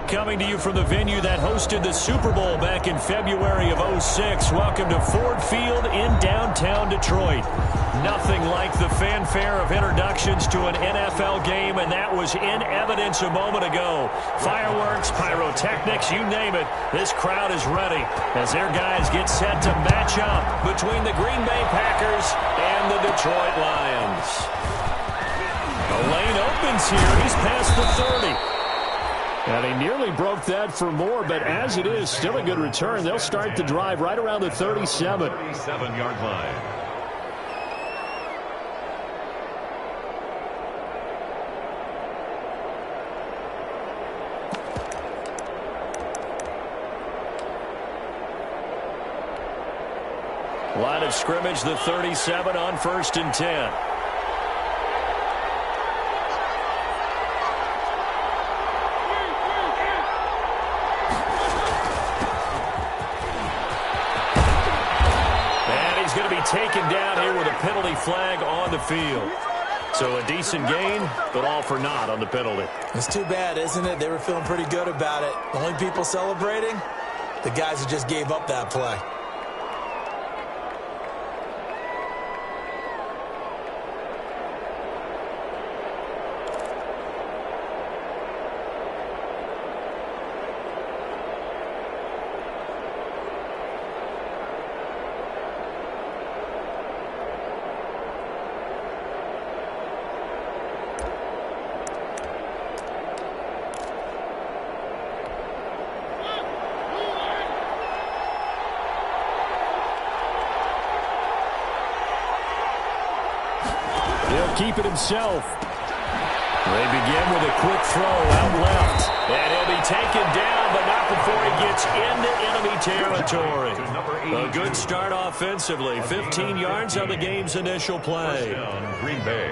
Coming to you from the venue that hosted the Super Bowl back in February of '06. Welcome to Ford Field in downtown Detroit. Nothing like the fanfare of introductions to an NFL game, and that was in evidence a moment ago. Fireworks, pyrotechnics, you name it. This crowd is ready as their guys get set to match up between the Green Bay Packers and the Detroit Lions. The lane opens here. He's past the 30. And he nearly broke that for more, but as it is, still a good return. They'll start the drive right around the 37. 37-yard line. Line of scrimmage, the 37 on 1st and 10. Taken down here with a penalty flag on the field. So a decent gain, but all for naught on the penalty. It's too bad, isn't it? They were feeling pretty good about it. The only people celebrating, the guys who just gave up that play. Keep it himself. They begin with a quick throw out left. And he'll be taken down, but not before he gets into enemy territory. A good start offensively. 15 yards on the game's initial play. Green Bay.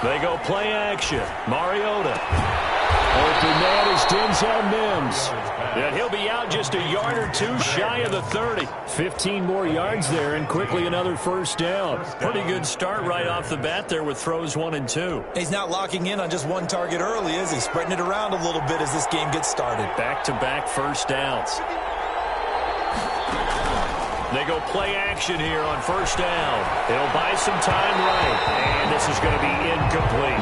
They go play action. Mariota. Open man is Denzel Mims. And he'll be out just a yard or two shy of the 30. 15 more yards there and quickly another first down. Pretty good start right off the bat there with throws 1 and 2. He's not locking in on just one target early, is he? Spreading it around a little bit as this game gets started. Back-to-back first downs. They go play action here on first down. He'll buy some time right. And this is going to be incomplete.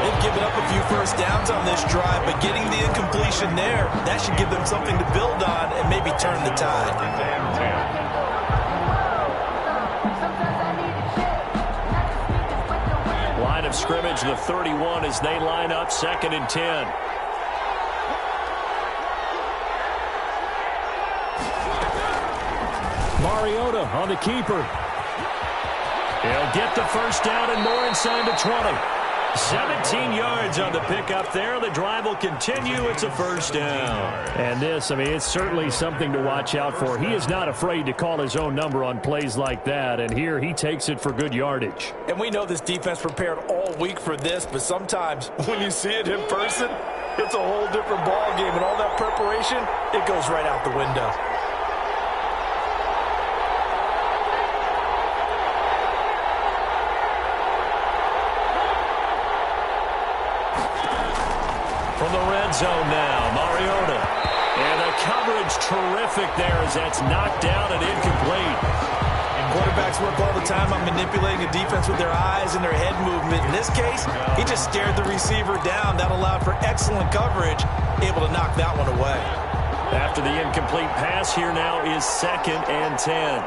They've given up a few first downs on this drive, but getting the incompletion there, that should give them something to build on and maybe turn the tide. Line of scrimmage, the 31 as they line up 2nd and 10. Mariota on the keeper. He'll get the first down and more inside the 20. 17 yards on the pickup there. The drive will continue. It's a first down. And this, I mean, it's certainly something to watch out for. He is not afraid to call his own number on plays like that. And here he takes it for good yardage. And we know this defense prepared all week for this, but sometimes when you see it in person, it's a whole different ball game. And all that preparation, it goes right out the window. From the red zone now, Mariota. And the coverage terrific there as that's knocked down and incomplete. And quarterbacks work all the time on manipulating a defense with their eyes and their head movement. In this case, he just stared the receiver down. That allowed for excellent coverage, able to knock that one away. After the incomplete pass, here now is 2nd and 10.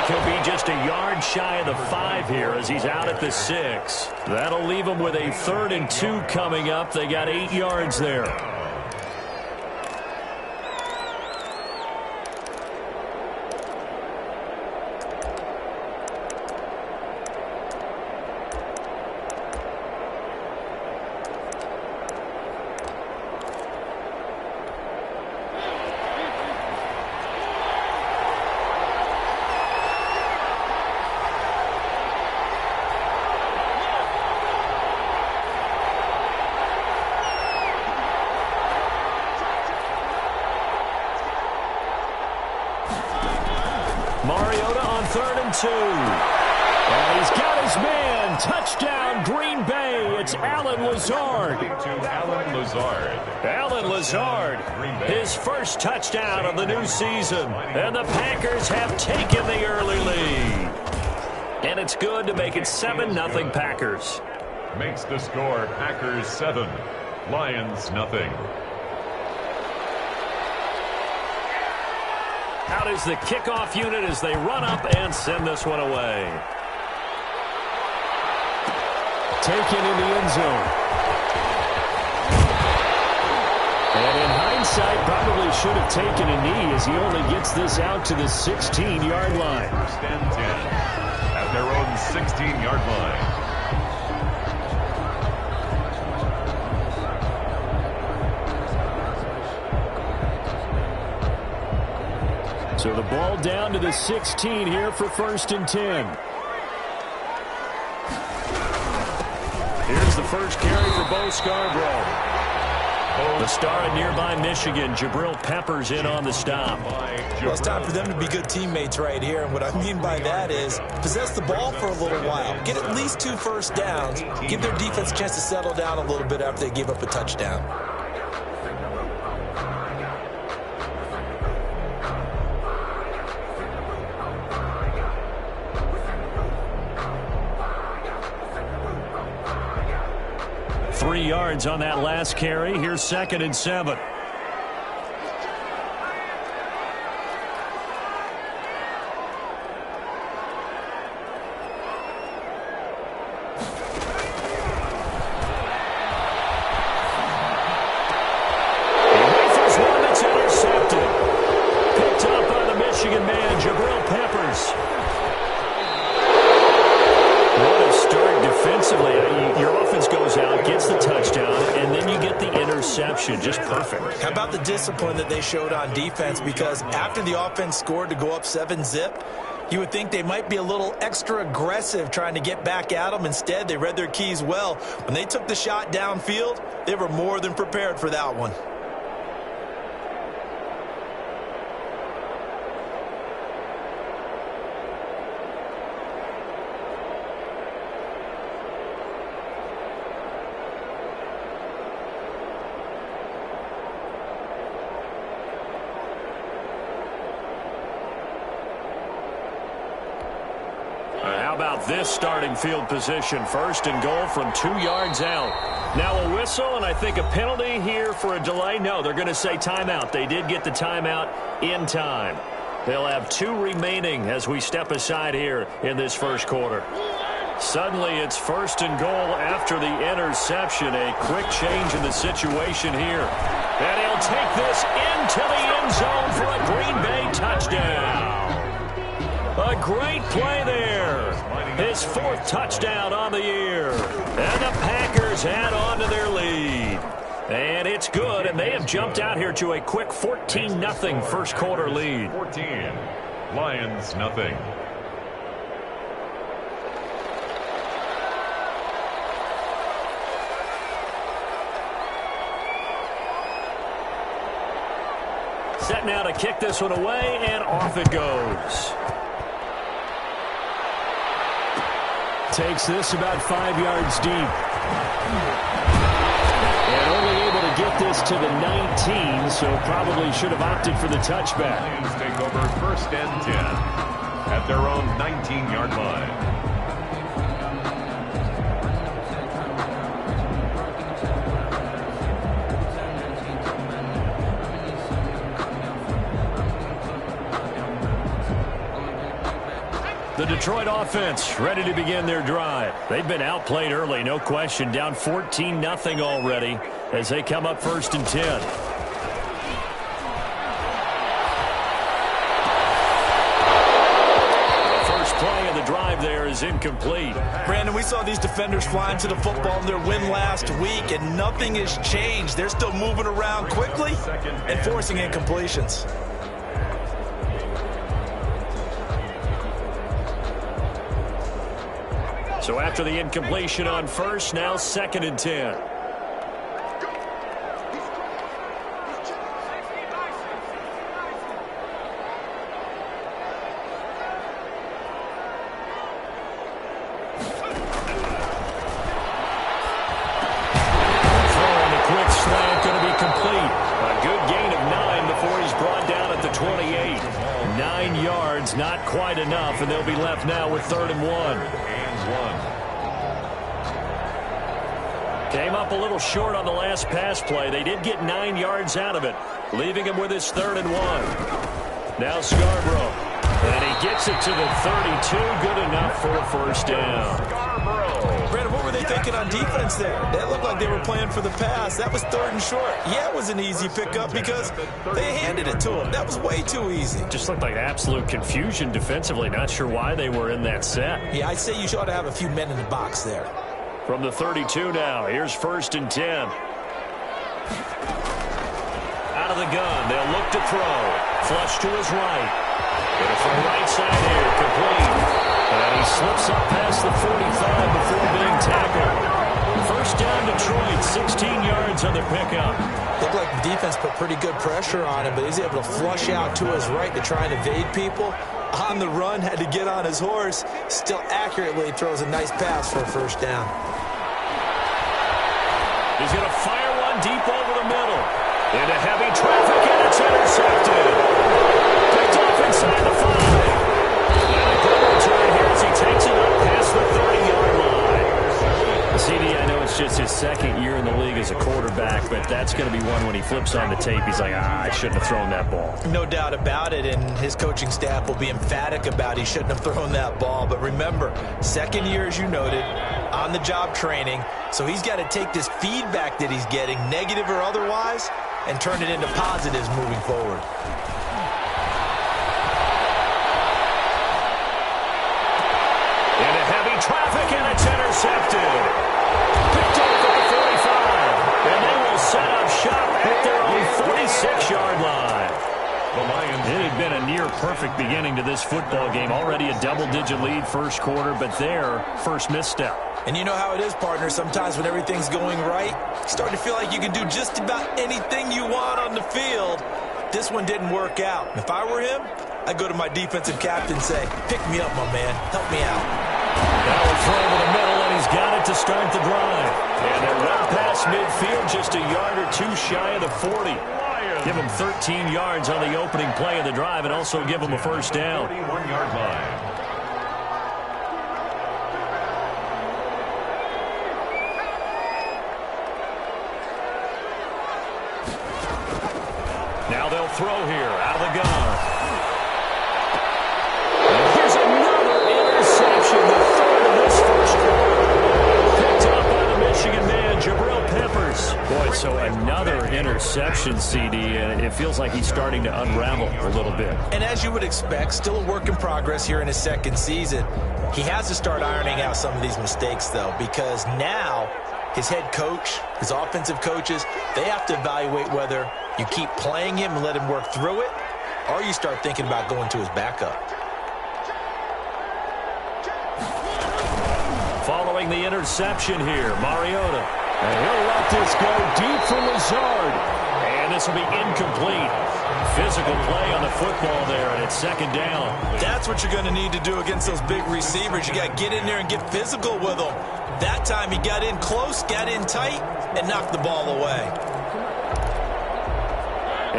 He'll be just a yard shy of the 5 here as he's out at the 6. That'll leave him with a 3rd and 2 coming up. They got 8 yards there. Mariota on 3rd and 2. And he's got his man. Touchdown, Green Bay. It's Allen Lazard. Allen Lazard, his first touchdown of the new season. And the Packers have taken the early lead. And it's good to make it 7-0 Packers. Makes the score Packers 7, Lions nothing. Out is the kickoff unit as they run up and send this one away. Taken in the end zone. And in hindsight, probably should have taken a knee as he only gets this out to the 16-yard line. First and 10 at their own 16-yard line. So the ball down to the 16 here for 1st and 10. Here's the first carry for Bo Scarborough. The star at nearby Michigan, Jabril Peppers, in on the stop. Well, it's time for them to be good teammates right here. And what I mean by that is possess the ball for a little while. Get at least 2 first downs. Give their defense a chance to settle down a little bit after they give up a touchdown. Three yards on that last carry. Here's 2nd and 7. Just perfect. How about the discipline that they showed on defense? Because after the offense scored to go up 7-zip, you would think they might be a little extra aggressive trying to get back at them. Instead, they read their keys well. When they took the shot downfield, they were more than prepared for that one. This starting field position, 1st and goal from 2 yards out. Now a whistle and I think a penalty here for a delay. No, they're going to say timeout. They did get the timeout in time. They'll have 2 remaining as we step aside here in this first quarter. Suddenly it's 1st and goal after the interception. A quick change in the situation here. And he'll take this into the end zone for a Green Bay touchdown. A great play there. His 4th touchdown on the year. And the Packers add on to their lead. And it's good, and they have jumped out here to a quick 14-0 first quarter lead. 14, Lions nothing. Set now to kick this one away, and off it goes. Takes this about 5 yards deep. And only able to get this to the 19, so probably should have opted for the touchback. Lions take over 1st and 10 at their own 19-yard line. The Detroit offense ready to begin their drive. They've been outplayed early, no question. Down 14-0 already as they come up 1st and 10. The first play of the drive there is incomplete. Brandon, we saw these defenders flying to the football in their win last week, and nothing has changed. They're still moving around quickly and forcing incompletions. So after the incompletion on 1st, now 2nd and 10. yards, not quite enough, and they'll be left now with 3rd and 1. Hands one. Came up a little short on the last pass play. They did get 9 yards out of it, leaving him with his 3rd and 1. Now Scarborough. And he gets it to the 32. Good enough for a first down. Brandon, what were they thinking on defense there? That looked like they were playing for the pass. That was 3rd and short. Yeah, it was an easy pickup because they handed it to him. That was way too easy. Just looked like absolute confusion defensively. Not sure why they were in that set. Yeah, I'd say you ought to have a few men in the box there. From the 32 now, here's 1st and 10. Out of the gun, they'll look to throw. Flush to his right. Going to throw right side here, complete. And he slips up past the 45 before being tackled. First down Detroit, 16 yards on the pickup. Looked like the defense put pretty good pressure on him, but he's able to flush out to his right to try and evade people. On the run, had to get on his horse. Still accurately throws a nice pass for a first down. He's going to fire one deep over the middle. Into heavy traffic, and it's intercepted. Picked off inside the 5. And a good return here as he takes it up past the 30-yard line. CD, I know it's just his 2nd year in the league as a quarterback, but that's going to be one when he flips on the tape. He's like, I shouldn't have thrown that ball. No doubt about it, and his coaching staff will be emphatic about he shouldn't have thrown that ball. But remember, 2nd year, as you noted, on-the-job training, so he's got to take this feedback that he's getting, negative or otherwise, and turn it into positives moving forward. Into heavy traffic, and it's intercepted. Picked off at the 45. And they will set up shop at their own 46-yard line. The Lions. It had been a near-perfect beginning to this football game. Already a double-digit lead first quarter, but their first misstep. And you know how it is, partner. Sometimes when everything's going right, you start to feel like you can do just about anything you want on the field. This one didn't work out. If I were him, I'd go to my defensive captain and say, pick me up, my man. Help me out. Now a throw over the middle, and he's got it to start the drive. And they're run past midfield, just a yard or two shy of the 40. Give him 13 yards on the opening play of the drive and also give him a first down. 41-yard line. Now they'll throw here out of the gun. And here's another interception, the 3rd of this first quarter. Picked up by the Michigan man, Jabril Peppers. Boy, so another interception, CD, and it feels like he's starting to unravel a little bit. And as you would expect, still a work in progress here in his 2nd season. He has to start ironing out some of these mistakes, though, because now his head coach, his offensive coaches, they have to evaluate whether you keep playing him and let him work through it, or you start thinking about going to his backup. Following the interception here, Mariota. And he'll let this go deep for Lazard. And this will be incomplete. Physical play on the football there, and it's 2nd down. That's what you're going to need to do against those big receivers. You got to get in there and get physical with them. That time he got in close, got in tight, and knocked the ball away.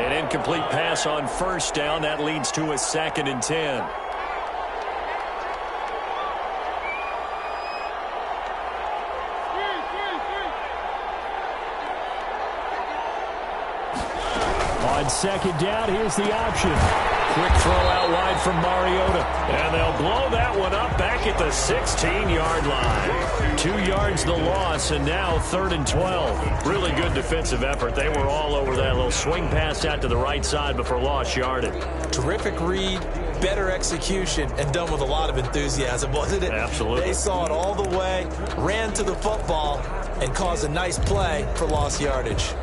An incomplete pass on first down. That leads to a 2nd and 10. On 2nd down, here's the option. Quick throw out wide from Mariota. And they'll blow that one up back at the 16-yard line. 2 yards the loss, and now 3rd and 12. Really good defensive effort. They were all over that little swing pass out to the right side before lost yardage. Terrific read, better execution, and done with a lot of enthusiasm, wasn't it? Absolutely. They saw it all the way, ran to the football, and caused a nice play for lost yardage.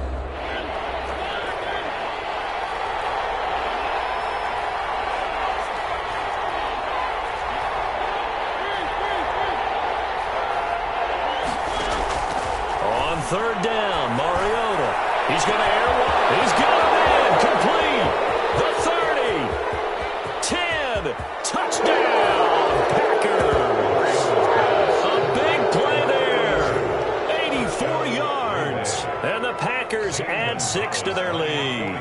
On 3rd down, Mariota. He's going to air one. He's got him in. Complete. The 30. 10. Touchdown, Packers. A big play there. 84 yards. And the Packers add 6 to their lead.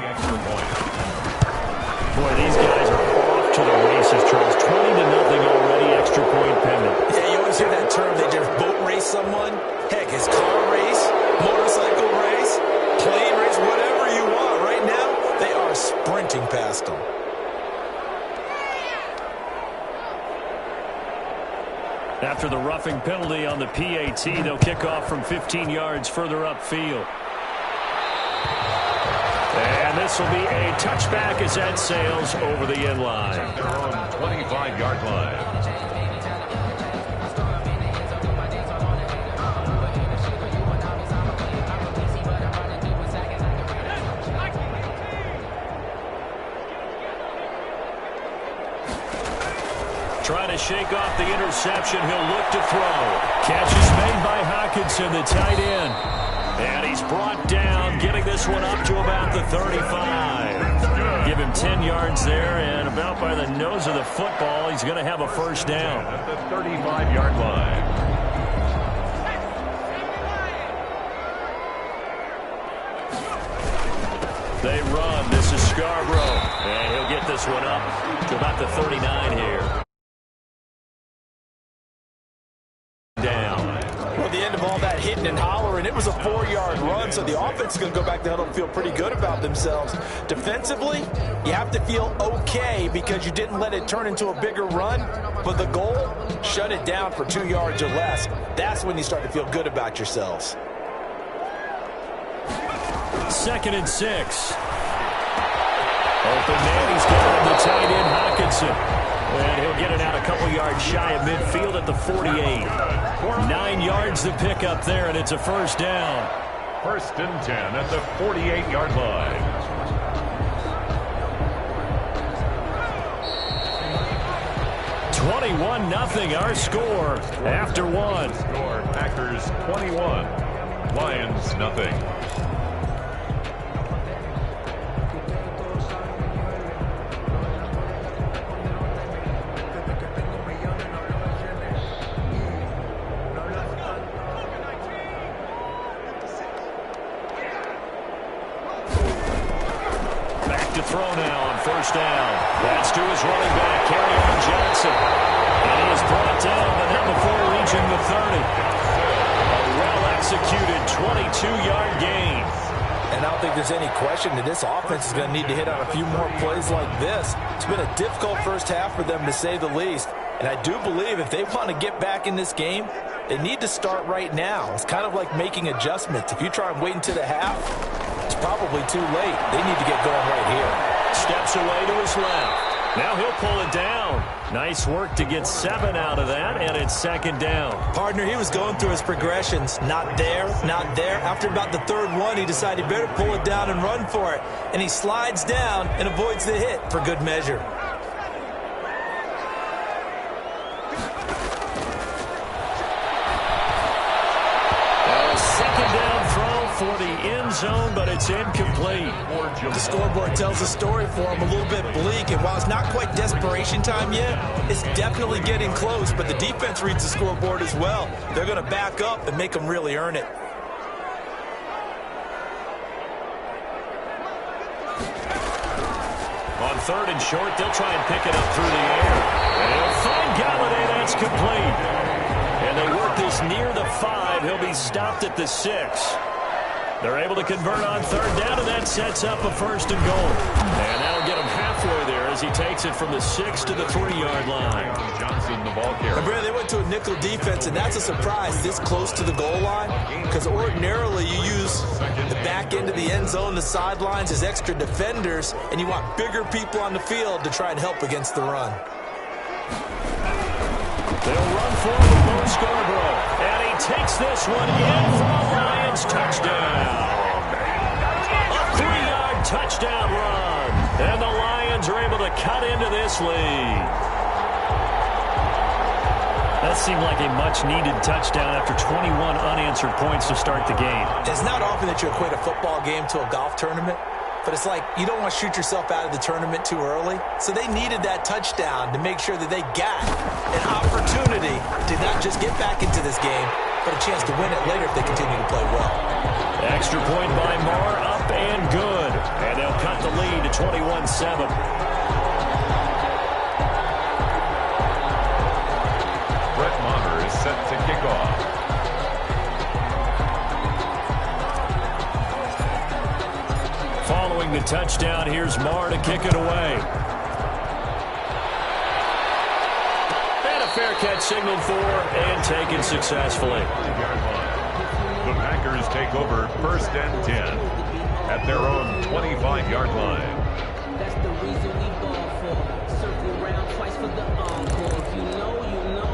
Boy, these guys are off to the races always hear that term, they just boat race someone. Heck, his car race, motorcycle race, plane race, whatever you want. Right now, they are sprinting past him. After the roughing penalty on the PAT, they'll kick off from 15 yards further upfield. And this will be a touchback as that sails over the end line. Their own 25-yard line. Trying to shake off the interception. He'll look to throw. Catch is made by Hockenson, the tight end. And he's brought down, getting this one up to about the 35. Give him 10 yards there, and about by the nose of the football, he's going to have a first down. At the 35-yard line. They run. This is Scarborough. And he'll get this one up to about the 39 here. Well, the end of all that hitting and hollering, it was a 4-yard run, so the offense is going to go back to huddle and feel pretty good about themselves. Defensively, you have to feel okay because you didn't let it turn into a bigger run, but the goal, shut it down for 2 yards or less. That's when you start to feel good about yourselves. 2nd and 6. Open man, he's got him, the tight end, Hockenson. And he'll get it out a couple yards shy of midfield at the 48. 9 yards to pick up there, and it's a first down. 1st and 10 at the 48-yard line. (21-0) our score after one. Score Packers 21, Lions nothing. Throw now on first down. That's to his running back, Kerryon Johnson. And he is brought down, but not before reaching the 30. A well-executed 22-yard gain. And I don't think there's any question that this offense is going to need to hit on a few more plays like this. It's been a difficult first half for them, to say the least. And I do believe if they want to get back in this game, they need to start right now. It's kind of like making adjustments. If you try and wait until the half, it's probably too late. They need to get going right here. Steps away to his left. Now he'll pull it down. Nice work to get 7 out of that, and it's 2nd down. Partner, he was going through his progressions. Not there, not there. After about the 3rd one, he decided he better pull it down and run for it. And he slides down and avoids the hit for good measure. For the end zone, but it's incomplete. The scoreboard tells the story for him, a little bit bleak, and while it's not quite desperation time yet, it's definitely getting close, but the defense reads the scoreboard as well. They're going to back up and make them really earn it. On 3rd and short, they'll try and pick it up through the air. And he'll find Galladay. That's complete. And they work this near the 5. He'll be stopped at the 6. They're able to convert on 3rd down, and that sets up a 1st and goal. And that'll get him halfway there as he takes it from the 6 to the 3-yard line. Johnson, the ball carrier. And Brad, they went to a nickel defense, and that's a surprise this close to the goal line, because ordinarily you use the back end of the end zone, the sidelines as extra defenders, and you want bigger people on the field to try and help against the run. They'll run forward with Bo Scarborough, and he takes this one in for a Lions touchdown. A 3-yard touchdown run, and the Lions are able to cut into this lead. That seemed like a much-needed touchdown after 21 unanswered points to start the game. It's not often that you equate a football game to a golf tournament, but it's like you don't want to shoot yourself out of the tournament too early. So they needed that touchdown to make sure that they got an opportunity to not just get back into this game, but a chance to win it later if they continue to play well. Extra point by Marr, up and good. And they'll cut the lead to 21-7. Brett Maher is set touchdown. Here's Marr to kick it away. And a fair catch signaled for and taken successfully. The Packers take over 1st and 10 at their own 25-yard line. That's the reason we ball for. Circle around twice for the encore. If you know, you know.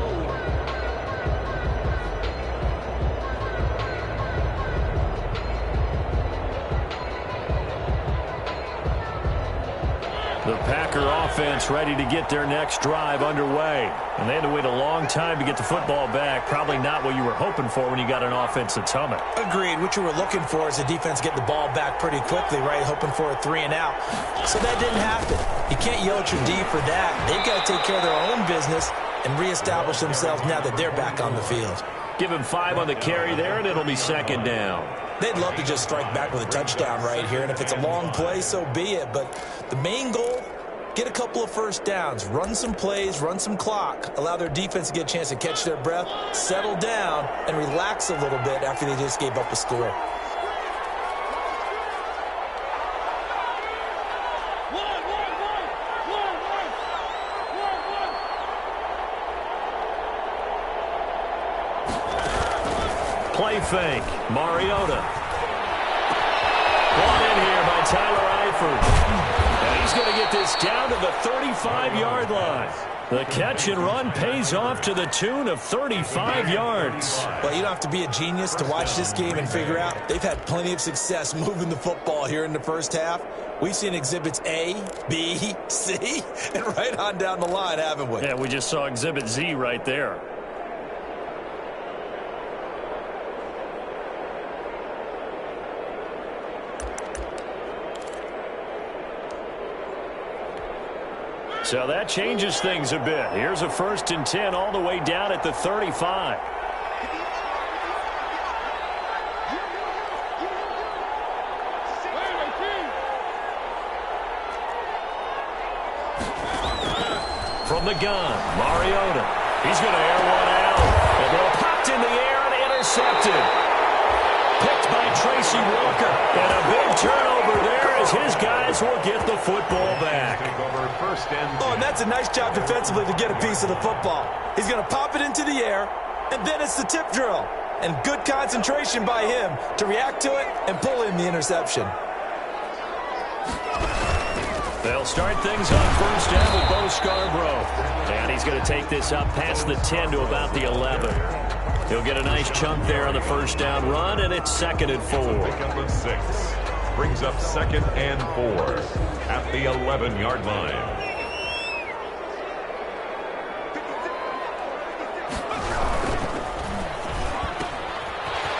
The Packer offense ready to get their next drive underway. And they had to wait a long time to get the football back. Probably not what you were hoping for when you got an offense that's humming. Agreed. What you were looking for is the defense get the ball back pretty quickly, right? Hoping for a 3 and out. So that didn't happen. You can't yell at your D for that. They've got to take care of their own business and reestablish themselves now that they're back on the field. Give him 5 on the carry there, and it'll be 2nd down. They'd love to just strike back with a touchdown right here, and if it's a long play, so be it. But the main goal, get a couple of first downs, run some plays, run some clock, allow their defense to get a chance to catch their breath, settle down, and relax a little bit after they just gave up a score. Play fake. Mariota. Brought in here by Tyler Eifert. And he's going to get this down to the 35-yard line. The catch and run pays off to the tune of 35 yards. Well, you don't have to be a genius to watch this game and figure out they've had plenty of success moving the football here in the first half. We've seen exhibits A, B, C, and right on down the line, haven't we? Yeah, we just saw exhibit Z right there. So that changes things a bit. Here's a 1st and 10 all the way down at the 35. From the gun, Mariota. He's going to air one out. And they'll popped in the air and intercepted. Picked by Tracy Walker. And a big turnover there as his guys will get the football back. Oh, and that's a nice job defensively to get a piece of the football. He's going to pop it into the air, and then it's the tip drill. And good concentration by him to react to it and pull in the interception. They'll start things on 1st down with Bo Scarborough. And he's going to take this up past the 10 to about the 11. He'll get a nice chunk there on the 1st down run, and it's 2nd and 4. Pick up a 6. Brings up 2nd and 4 at the 11-yard line.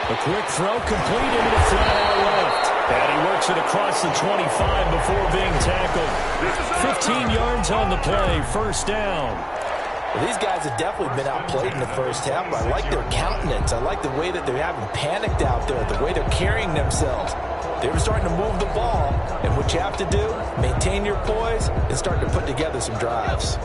A quick throw complete into the flat out left. And he works it across the 25 before being tackled. 15 yards on the play, 1st down. Well, these guys have definitely been outplayed in the first half, but I like their countenance. I like the way that they're having panicked out there, the way they're carrying themselves. They were starting to move the ball, and what you have to do, maintain your poise and start to put together some drives.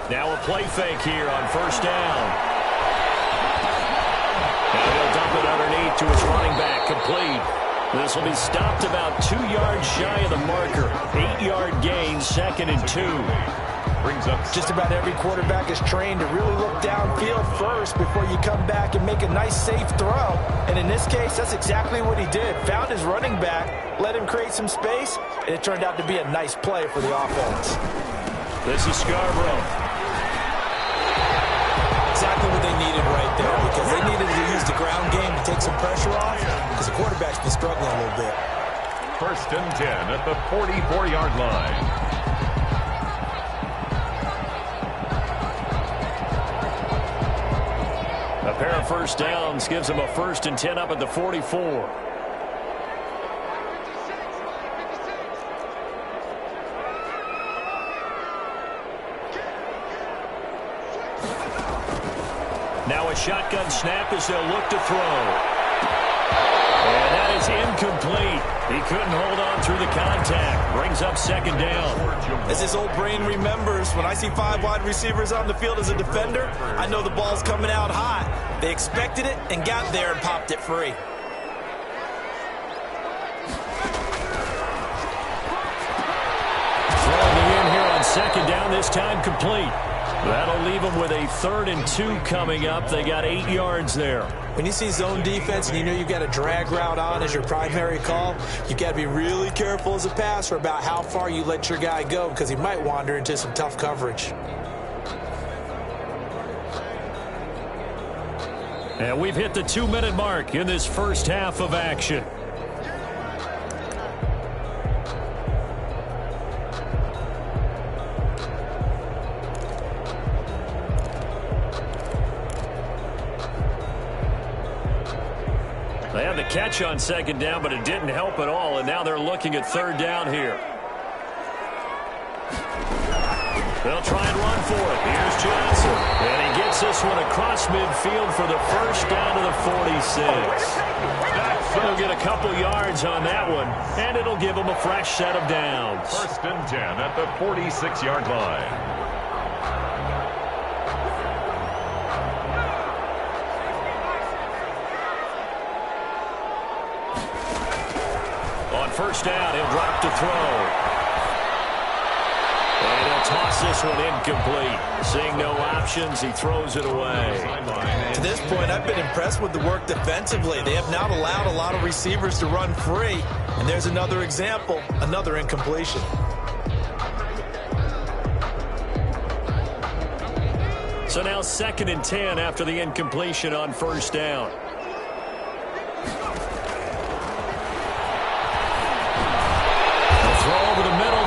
Now a play fake here on 1st down. And he'll dump it underneath to his running back, complete. This will be stopped about 2 yards shy of the marker. 8-yard gain, 2nd and 2. Brings up just about every quarterback is trained to really look downfield first before you come back and make a nice, safe throw. And in this case, that's exactly what he did. Found his running back, let him create some space, and it turned out to be a nice play for the offense. This is Scarborough. Exactly what they needed right there, because they needed to use the ground game to take some pressure off, because the quarterback's been struggling a little bit. 1st and 10 at the 44-yard line. A pair of 1st downs gives them a 1st and 10 up at the 44. Now a shotgun snap as they'll look to throw. And that is incomplete. He couldn't hold on through the contact. Brings up second down. As his old brain remembers, when I see 5 wide receivers on the field as a defender, I know the ball's coming out hot. They expected it and got there and popped it free. Throwing it in here on second down, this time complete. That'll leave them with a 3rd and 2 coming up. They got 8 yards there. When you see zone defense and you know you've got a drag route on as your primary call, you've got to be really careful as a passer about how far you let your guy go because he might wander into some tough coverage. And we've hit the 2-minute mark in this first half of action. They had the catch on second down, but it didn't help at all, and now they're looking at 3rd down here. They'll try and run for it. Here's Johnson, and he gets this one across midfield for the first down to the 46. They'll get a couple yards on that one, and it'll give them a fresh set of downs. 1st and 10 at the 46-yard line. First down, he'll drop to throw. And he'll toss this one incomplete. Seeing no options, he throws it away. To this point, I've been impressed with the work defensively. They have not allowed a lot of receivers to run free. And there's another example, another incompletion. So now 2nd and 10 after the incompletion on first down.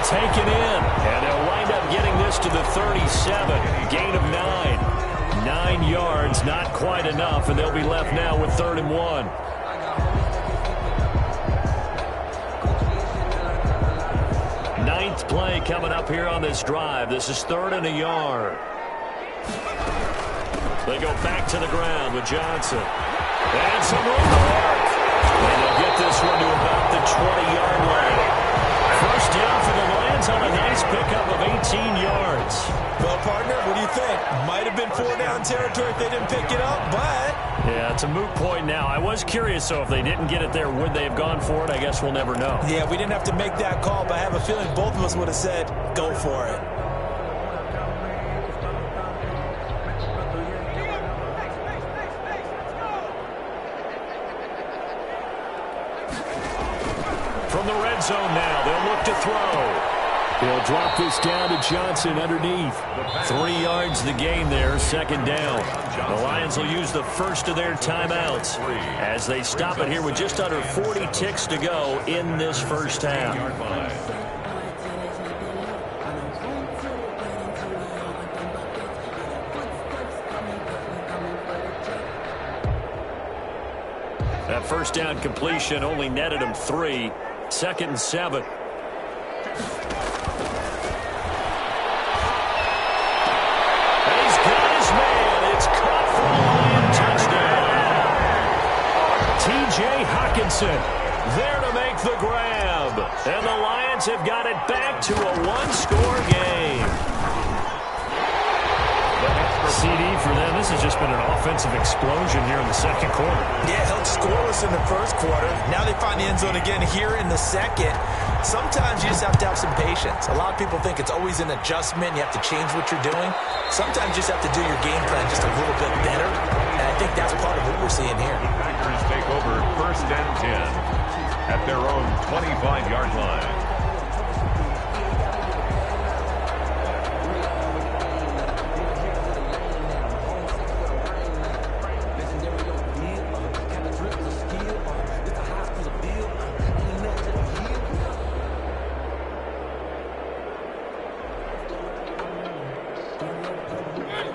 Taken in, and they'll wind up getting this to the 37. Gain of 9. 9 yards, not quite enough, and they'll be left now with 3rd and 1. Ninth play coming up here on this drive. This is 3rd and a yard. They go back to the ground with Johnson. And some room to work. And they'll get this one to about the 20-yard line. First down for the Lions on a nice pickup of 18 yards. Well, partner, what do you think? Might have been 4-down territory if they didn't pick it up, but... Yeah, it's a moot point now. I was curious, so if they didn't get it there, would they have gone for it? I guess we'll never know. Yeah, we didn't have to make that call, but I have a feeling both of us would have said, go for it. From the red zone now, they'll look to throw. He'll drop this down to Johnson underneath. 3 yards the gain there, 2nd down. The Lions will use the first of their timeouts as they stop it here with just under 40 ticks to go in this first half. That first down completion only netted him 3. 2nd and 7. And he's got his man. It's caught for a Lion touchdown. T.J. Hockenson there to make the grab. And the Lions have got it back to a 1-score game. CD for them. This has just been an offensive explosion here in the 2nd quarter. Yeah, held scoreless in the 1st quarter. Now they find the end zone again here in the 2nd. Sometimes you just have to have some patience. A lot of people think it's always an adjustment. You have to change what you're doing. Sometimes you just have to do your game plan just a little bit better. And I think that's part of what we're seeing here. The Packers take over 1st and 10 at their own 25-yard line.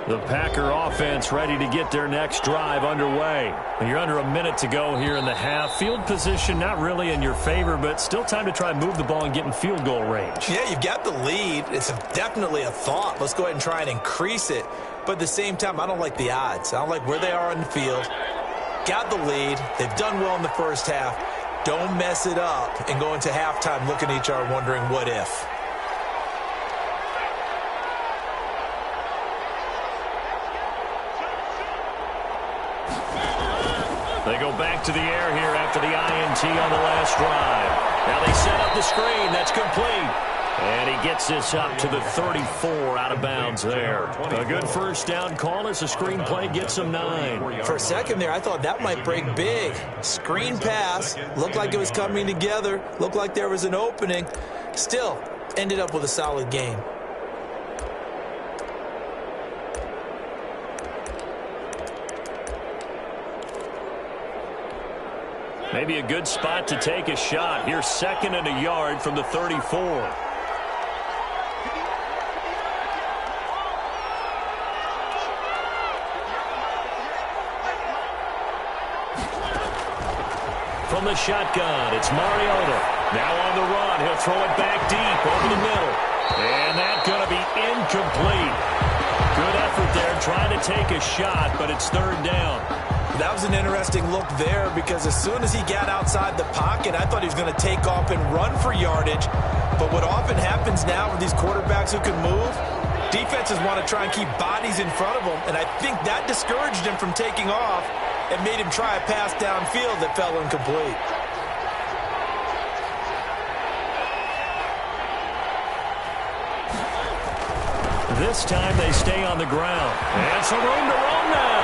The Packer offense ready to get their next drive underway. You're under a minute to go here in the half. Field position not really in your favor, but still time to try and move the ball and get in field goal range. Yeah, you've got the lead. It's definitely a thought. Let's go ahead and try and increase it. But at the same time, I don't like the odds. I don't like where they are on the field. Got the lead. They've done well in the first half. Don't mess it up and go into halftime looking at each other wondering what if. They go back to the air here after the INT on the last drive. Now they set up the screen. That's complete. And he gets this up to the 34 out of bounds there. A good first down call as the screen play gets him 9. For a second there, I thought that might break big. Screen pass. Looked like it was coming together. Looked like there was an opening. Still, ended up with a solid game. Maybe a good spot to take a shot. Here's 2nd and a yard from the 34. From the shotgun, it's Mariota. Now on the run, he'll throw it back deep over the middle. And that's going to be incomplete. Good effort there trying to take a shot, but it's 3rd down. That was an interesting look there because as soon as he got outside the pocket, I thought he was going to take off and run for yardage. But what often happens now with these quarterbacks who can move, defenses want to try and keep bodies in front of them, and I think that discouraged him from taking off and made him try a pass downfield that fell incomplete. This time they stay on the ground. And some room to run now.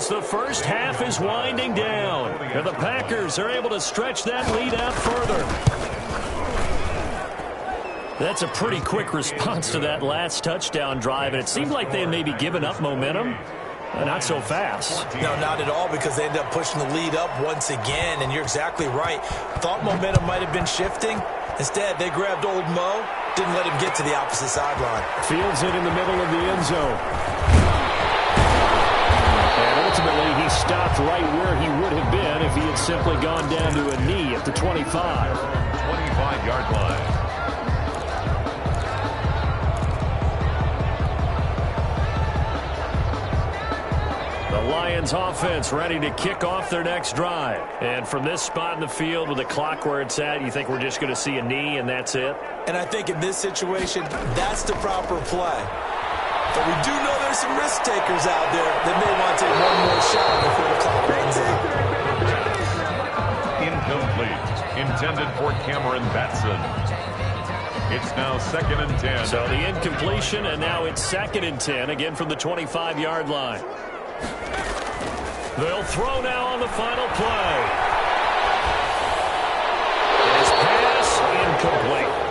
The first half is winding down, and the Packers are able to stretch that lead out further. That's a pretty quick response to that last touchdown drive, and it seemed like they had maybe given up momentum. Not so fast. No, not at all, because they ended up pushing the lead up once again, and you're exactly right. Thought momentum might have been shifting. Instead, they grabbed old Mo, didn't let him get to the opposite sideline. Fields it in the middle of the end zone. And ultimately, he stopped right where he would have been if he had simply gone down to a knee at the 25. 25-yard line. The Lions offense ready to kick off their next drive. And from this spot in the field with the clock where it's at, you think we're just going to see a knee and that's it? And I think in this situation, that's the proper play. But we do know there's some risk takers out there that may want to take one more shot before the clock runs out. Incomplete. Intended for Cameron Batson. It's now 2nd and 10. So the incompletion, and now it's 2nd and 10, again from the 25-yard line. They'll throw now on the final play. His pass incomplete.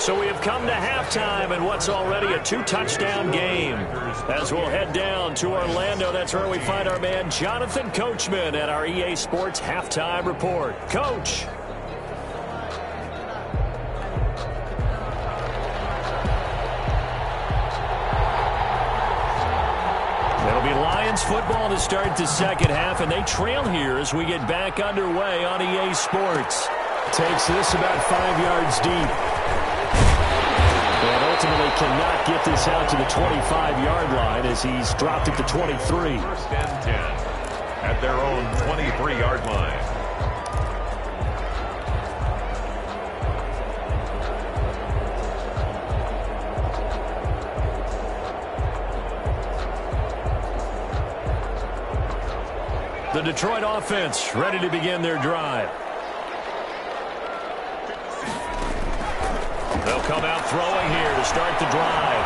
So we have come to halftime in what's already a 2-touchdown game. As we'll head down to Orlando, that's where we find our man Jonathan Coachman at our EA Sports Halftime Report. Coach. It'll be Lions football to start the second half, and they trail here as we get back underway on EA Sports. Takes this about 5 yards deep. And ultimately cannot get this out to the 25-yard line as he's dropped it to 23. 1st and 10 at their own 23-yard line. The Detroit offense ready to begin their drive. They'll come out throwing here to start the drive.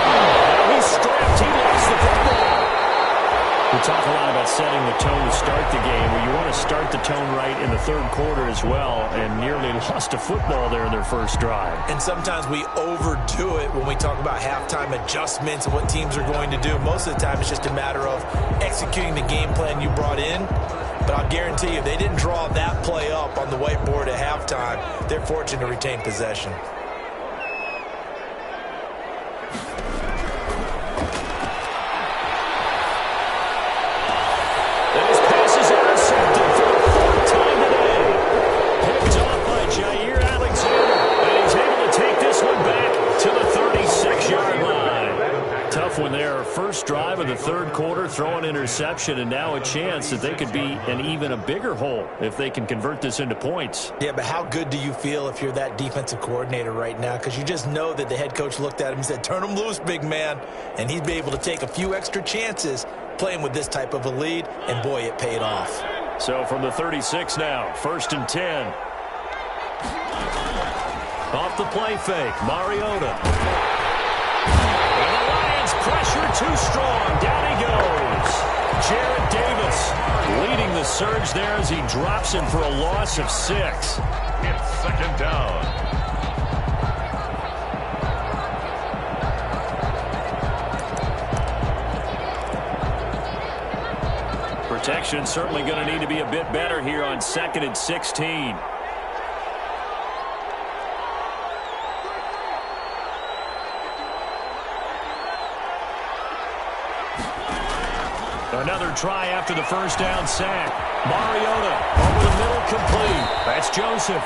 Now he's strapped. He lost the football. We talk a lot about setting the tone to start the game. Well, you want to start the tone right in the 3rd quarter as well, and nearly lost a football there in their first drive. And sometimes we overdo it when we talk about halftime adjustments and what teams are going to do. Most of the time, it's just a matter of executing the game plan you brought in. But I'll guarantee you, if they didn't draw that play up on the whiteboard at halftime, they're fortunate to retain possession. And his pass is intercepted for the 4th time today. Picked off by Jair Alexander. And he's able to tough when their first drive of the third quarter throw an interception, and now a chance that they could be in even a bigger hole if they can convert this into points. Yeah, but how good do you feel if you're that defensive coordinator right now? Because you just know that the head coach looked at him and said, turn him loose, big man. And he'd be able to take a few extra chances playing with this type of a lead, and boy, it paid off. So from the 36 now, 1st and 10. Off the play fake, Mariota. And the Lions pressure too strong. Down he goes. Jarrett Davis leading the surge there as he drops him for a loss of 6. It's 2nd down. Protection certainly going to need to be a bit better here on 2nd and 16. Another try after the first down sack. Mariota over the middle, complete. That's Joseph.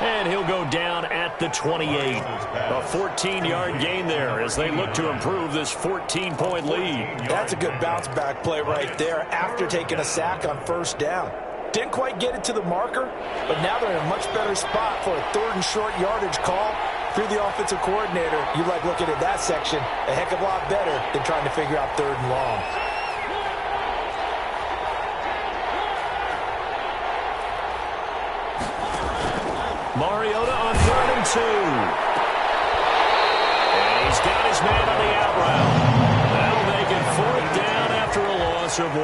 And he'll go down at the 28. A 14-yard gain there as they look to improve this 14-point lead. That's a good bounce-back play right there after taking a sack on 1st down. Didn't quite get it to the marker, but now they're in a much better spot for a 3rd and short yardage call. Through the offensive coordinator, you like looking at that section a heck of a lot better than trying to figure out 3rd and long. Mariota on 3rd and 2. And he's got his man on the out route. That'll make it 4th down after a loss of 1.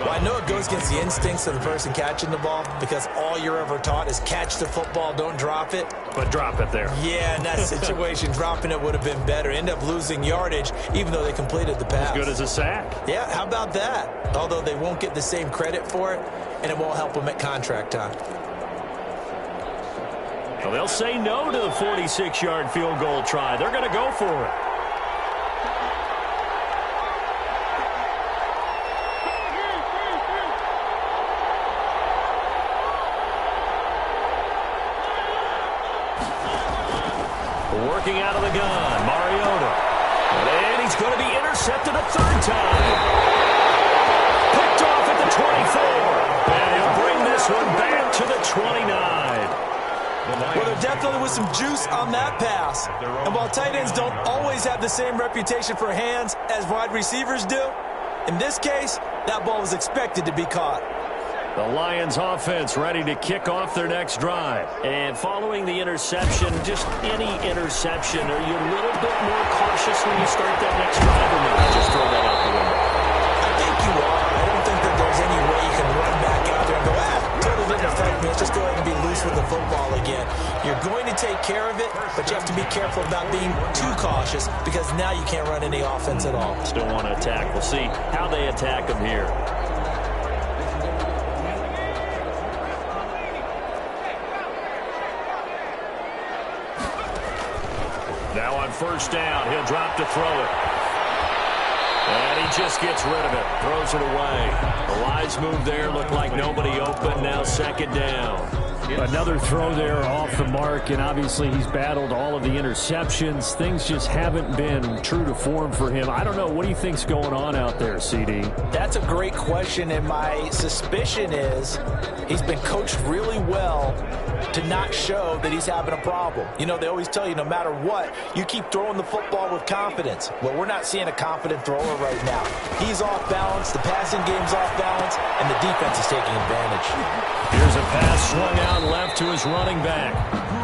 Well, I know it goes against the instincts of the person catching the ball because all you're ever taught is catch the football, don't drop it. But drop it there. Yeah, in that situation, dropping it would have been better. End up losing yardage, even though they completed the pass. As good as a sack. Yeah, how about that? Although they won't get the same credit for it, and it won't help them at contract time. Well, they'll say no to the 46-yard field goal try. They're going to go for it. Working out of the gun, Mariota. And he's going to be intercepted a 3rd time. Picked off at the 24. And he'll bring this one back to the 29. Well, there definitely was some juice on that pass. And while tight ends don't always have the same reputation for hands as wide receivers do, in this case, that ball was expected to be caught. The Lions offense ready to kick off their next drive. And following the interception, just any interception, are you a little bit more cautious when you start that next drive, or maybe just throw that out the window? I think you are. I don't think that there's any way you can run back out there and go, totally didn't affect me. Let's just go ahead and be loose with the football again. You're going to take care of it, but you have to be careful about being too cautious because now you can't run any offense at all. Still want to attack. We'll see how they attack them here. Now on 1st down, he'll drop to throw it. And he just gets rid of it, throws it away. The wise move there, looked like nobody open, now 2nd down. Another throw there off the mark, and obviously he's battled all of the interceptions. Things just haven't been true to form for him. I don't know. What do you think's going on out there, CD? That's a great question, and my suspicion is he's been coached really well to not show that he's having a problem. You know, they always tell you no matter what, you keep throwing the football with confidence. Well, we're not seeing a confident thrower right now. He's off balance, the passing game's off balance, and the defense is taking advantage. Here's a pass swung out left to his running back.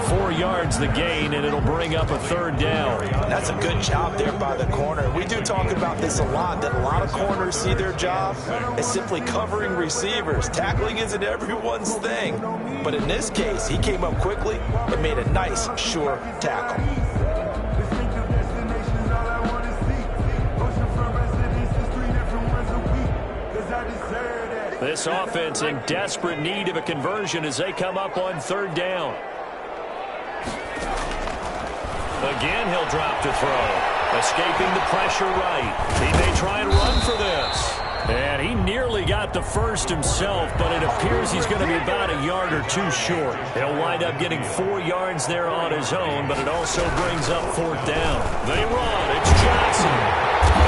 4 yards the gain, and it'll bring up a 3rd down. That's a good job there by the corner. We do talk about this a lot, that a lot of corners see their job as simply covering receivers. Tackling isn't everyone's thing. But in this case, he came up quickly and made a nice, sure tackle. This offense in desperate need of a conversion as they come up on 3rd down. Again, he'll drop to throw. Escaping the pressure right. He may try and run for this. And he nearly got the first himself, but it appears he's going to be about a yard or 2 short. He'll wind up getting 4 yards there on his own, but it also brings up 4th down. They run. It's Johnson.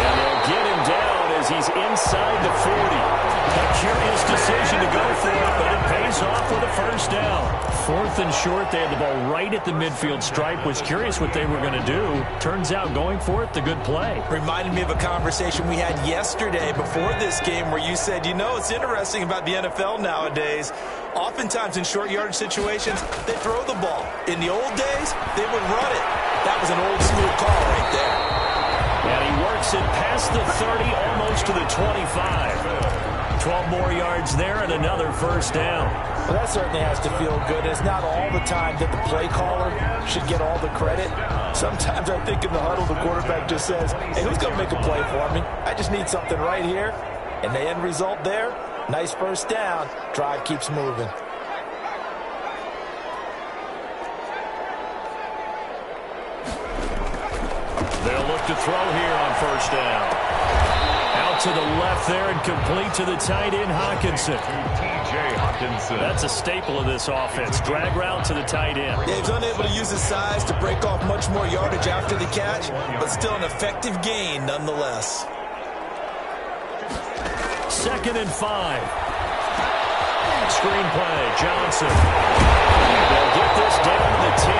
this off with a first down. 4th and short. They had the ball right at the midfield stripe. Was curious what they were going to do. Turns out going for it, the good play. Reminded me of a conversation we had yesterday before this game where you said, you know, it's interesting about the NFL nowadays. Oftentimes in short yardage situations, they throw the ball. In the old days, they would run it. That was an old school call right there. And he works it past the 30, almost to the 25. 12 more yards there and another first down. Well, that certainly has to feel good. It's not all the time that the play caller should get all the credit. Sometimes I think in the huddle, the quarterback just says, hey, who's going to make a play for me? I just need something right here. And the end result there, nice first down. Drive keeps moving. They'll look to throw here on first down. Out to the left there and complete to the tight end, Hawkinson. T.J. Hawkinson. That's a staple of this offense. Drag route to the tight end. Yeah, he's unable to use his size to break off much more yardage after the catch, but still an effective gain nonetheless. 2nd and 5. Screenplay, Johnson. They'll get this down to the 10.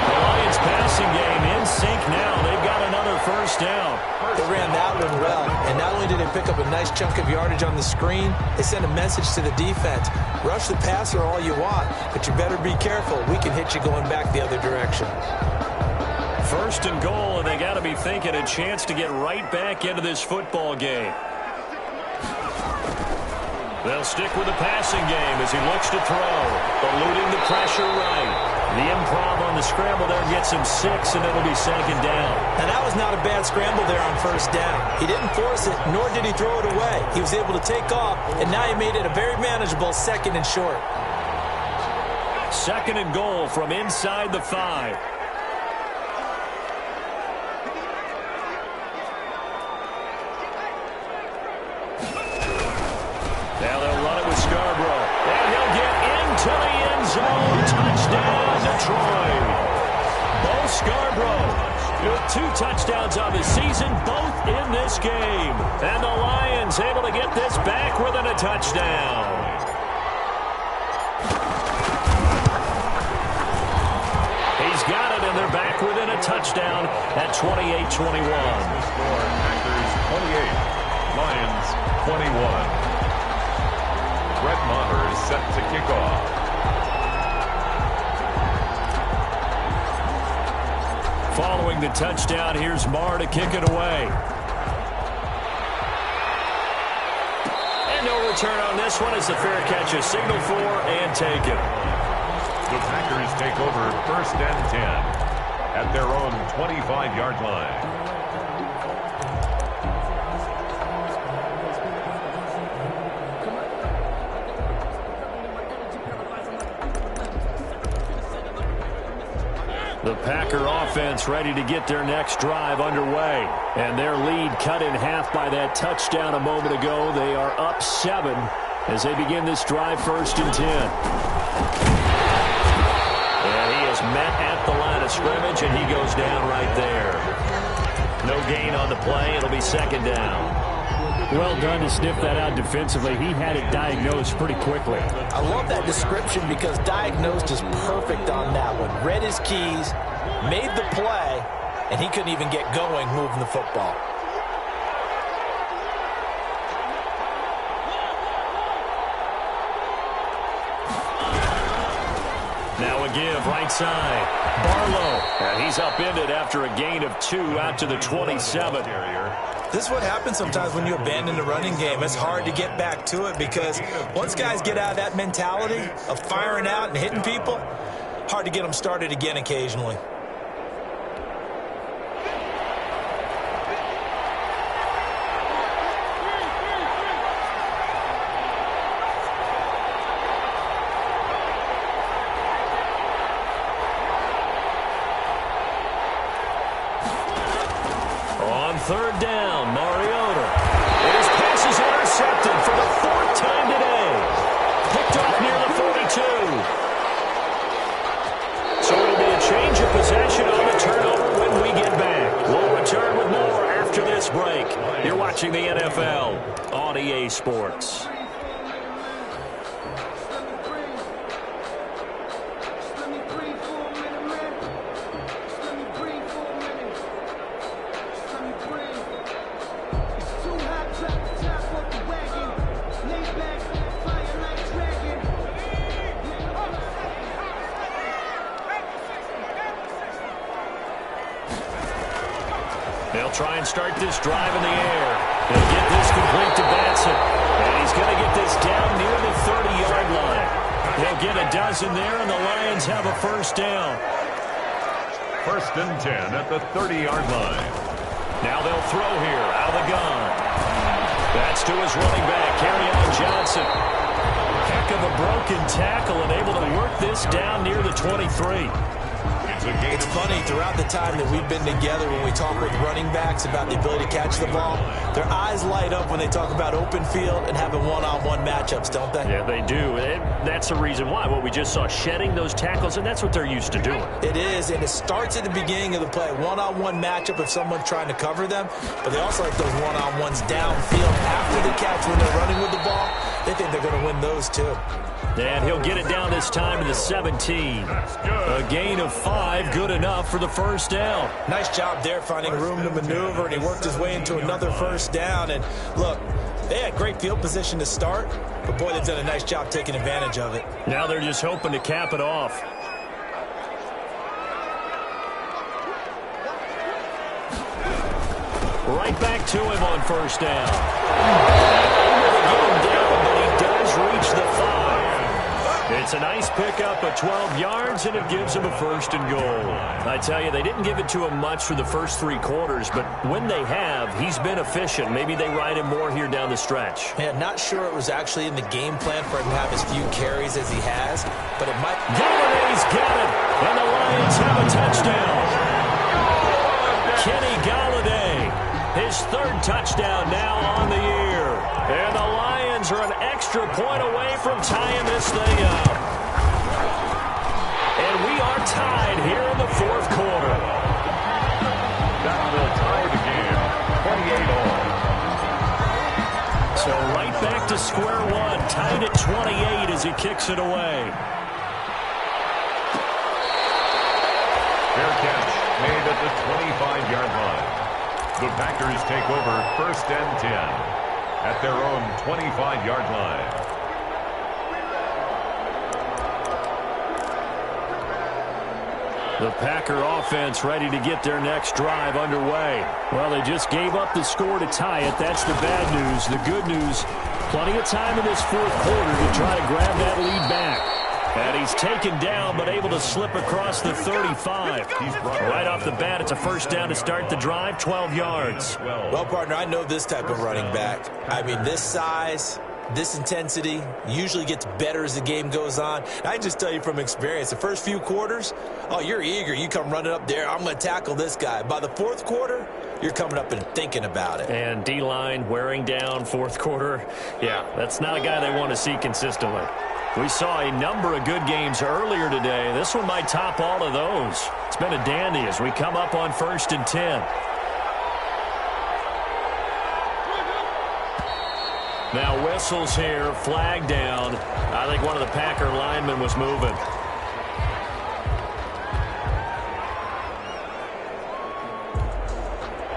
The Lions passing game in sync now. They've got another first down. They ran that one well, and not only did they pick up a nice chunk of yardage on the screen, they sent a message to the defense. Rush the passer all you want, but you better be careful. We can hit you going back the other direction. 1st and goal, and they got to be thinking a chance to get right back into this football game. They'll stick with the passing game as he looks to throw. Eluding the pressure right. The improv on the scramble there gets him 6, and it'll be 2nd down. And that was not a bad scramble there on first down. He didn't force it, nor did he throw it away. He was able to take off, and now he made it a very manageable 2nd and short. 2nd and goal from inside the 5. Now they'll run it with Scarborough. And he'll get into the end zone. Touchdown, Detroit. Bo Scarborough with 2 touchdowns on the season, both in this game. And the Lions able to get this back within a touchdown. He's got it, and they're back within a touchdown at 28-21. Packers 28, Lions 21. Brett Maher is set to kick off. Following the touchdown, here's Maher to kick it away. And no return on this one as the fair catch is signaled for and taken. The Packers take over 1st and 10 at their own 25-yard line. The Packer offense ready to get their next drive underway. And their lead cut in half by that touchdown a moment ago. They are up 7 as they begin this drive 1st and 10. And he is met at the line of scrimmage, and he goes down right there. No gain on the play. It'll be 2nd down. Well done to sniff that out defensively. He had it diagnosed pretty quickly. I love that description because diagnosed is perfect on that one. Read his keys, made the play, and he couldn't even get going moving the football. Now a give right side. Barlow. And he's upended after a gain of 2 out to the 27. This is what happens sometimes when you abandon the running game. It's hard to get back to it because once guys get out of that mentality of firing out and hitting people, hard to get them started again occasionally. On 3rd down, Mariota. His pass is intercepted for the 4th time today. Picked off near the 42. So it'll be a change of possession on the turnover when we get back. We'll return with more after this break. You're watching the NFL on EA Sports. try and start this drive in the air. He'll get this complete to Batson. And he's going to get this down near the 30-yard line. He'll get a dozen there, and the Lions have a first down. 1st and 10 at the 30-yard line. Now they'll throw here out of the gun. That's to his running back, Kerryon Johnson. Heck of a broken tackle and able to work this down near the 23. It's funny, throughout the time that we've been together, when we talk with running backs about the ability to catch the ball, their eyes light up when they talk about open field and having one-on-one matchups, don't they? Yeah, they do. That's the reason why. What we just saw, shedding those tackles, and that's what they're used to doing. It is, and it starts at the beginning of the play. One-on-one matchup if someone's trying to cover them, but they also like those one-on-ones downfield after the catch when they're running with the ball. They think they're going to win those, too. And he'll get it down this time to the 17. A gain of 5, good enough for the first down. Nice job there finding room to maneuver, and he worked his way into another first down. And look, they had great field position to start, but boy, they've done a nice job taking advantage of it. Now they're just hoping to cap it off. Right back to him on first down. Able to get him down, but he does reach the 5. It's a nice pickup of 12 yards, and it gives him a 1st and goal. I tell you, they didn't give it to him much for the first 3 quarters, but when they have, he's been efficient. Maybe they ride him more here down the stretch. Yeah, not sure it was actually in the game plan for him to have as few carries as he has, but it might... Galladay's got it, and the Lions have a touchdown. Kenny Galladay, his 3rd touchdown now on the year. And the Lions are an extra point away from tying this thing up. And we are tied here in the 4th quarter. That will tie the game, 28 all. So right back to square one, tied at 28 as he kicks it away. Fair catch made at the 25-yard line. The Packers take over 1st and 10 at their own 25-yard line. The Packer offense ready to get their next drive underway. Well, they just gave up the score to tie it. That's the bad news. The good news, plenty of time in this 4th quarter to try to grab that lead back. And he's taken down, but able to slip across the 35. Right off the bat, it's a first down to start the drive, 12 yards. Well, partner, I know this type of running back. I mean, this size, this intensity usually gets better as the game goes on. And I can just tell you from experience, the first few quarters, oh, you're eager. You come running up there, I'm going to tackle this guy. By the 4th quarter, you're coming up and thinking about it. And D-line wearing down 4th quarter. Yeah, that's not a guy they want to see consistently. We saw a number of good games earlier today. This one might top all of those. It's been a dandy as we come up on 1st and 10. Now whistles here, flag down. I think one of the Packer linemen was moving.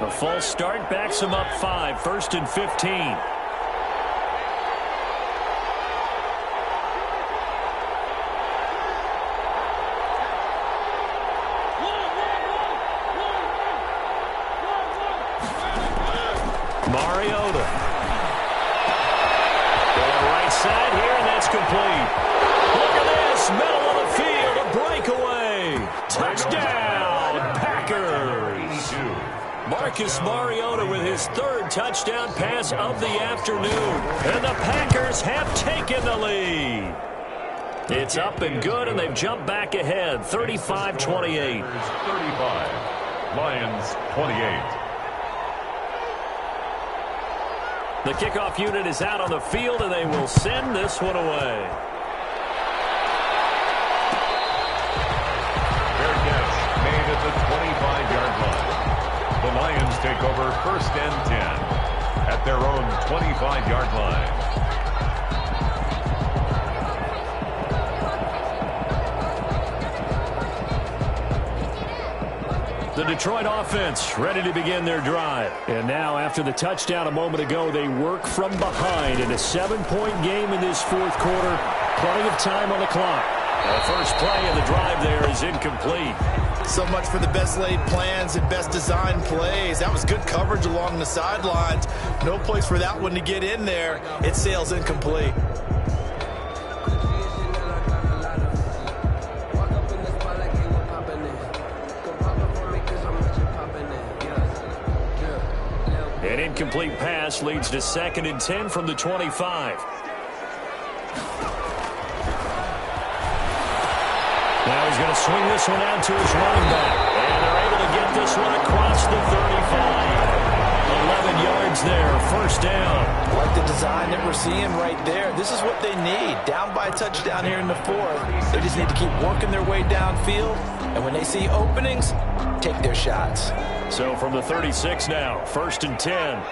A false start backs him up 5, 1st and 15. Mariota. To the right side here, and that's complete. Look at this, middle of the field, a breakaway. Touchdown, Packers. Marcus Mariota with his 3rd touchdown pass of the afternoon. And the Packers have taken the lead. It's up and good, and they've jumped back ahead, 35-28. 35, Lions 28. The kickoff unit is out on the field, and they will send this one away. Fair catch made at the 25-yard line. The Lions take over 1st and 10 at their own 25-yard line. The Detroit offense ready to begin their drive. And now, after the touchdown a moment ago, they work from behind in a 7-point game in this 4th quarter. Plenty of time on the clock. The first play of the drive there is incomplete. So much for the best laid plans and best designed plays. That was good coverage along the sidelines. No place for that one to get in there. It sails incomplete. An incomplete pass leads to 2nd and 10 from the 25. Now he's going to swing this one out to his running back. And they're able to get this one across the 35. 11 yards there, 1st down. I like the design that we're seeing right there. This is what they need. Down by a touchdown here in the 4th. They just need to keep working their way downfield. And when they see openings, take their shots. So from the 36 now, 1st and 10.